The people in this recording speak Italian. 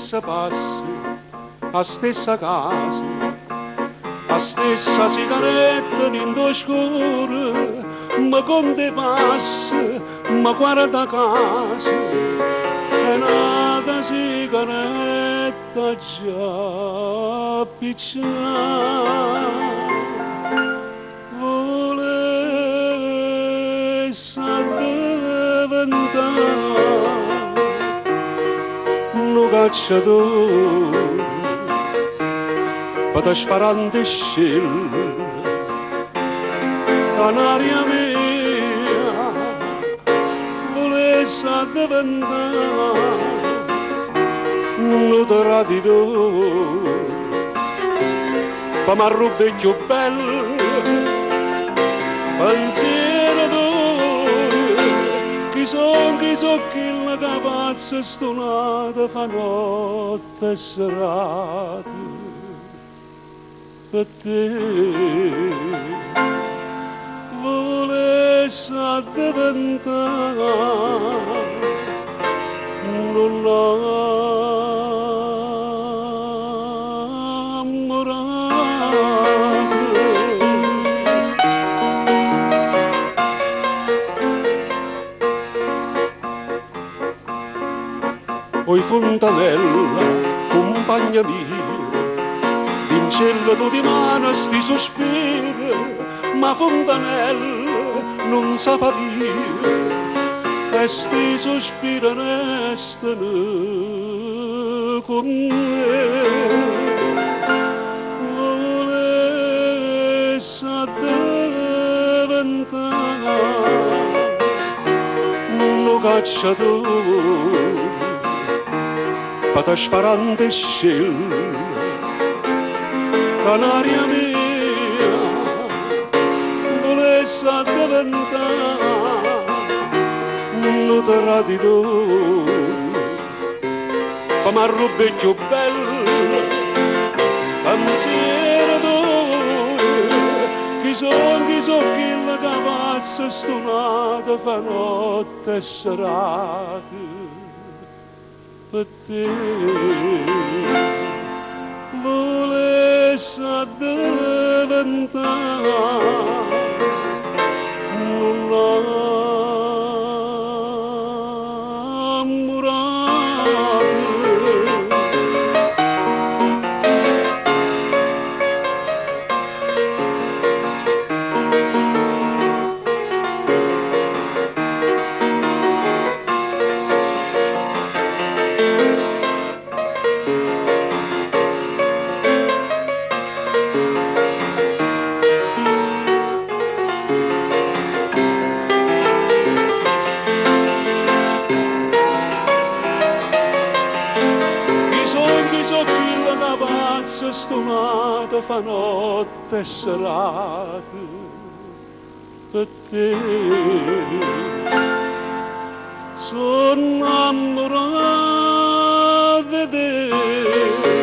stessa passi, a stessa casa, a stessa sigaretta dentro scuro, ma con te passi, ma guarda casa, è nata sigaretta già picciata. Volesse diventare un cacciatore per sparare scel, canaria mia, volesse diventare un traditore per m'arrubare più bello pensiero d'ore, chi son che la capazza stonata fa notte e serata per te. Volesse diventare un innamorato. Oi fontanella, compagna mia, d'inciello tu di mano sti sospiri, ma fontanella non sa parire, e sti sospiri restano con me. Volesse diventare un cacciatore per sparare scel, canaria mia, volesse diventare un traditore per m'arrubare più bello pensiero d'ore, chi son che la capazza stonata fa notte e serate per te. Volesse diventare un innamorato. Stonata fa notte e serate per te. Sono innamorato di te.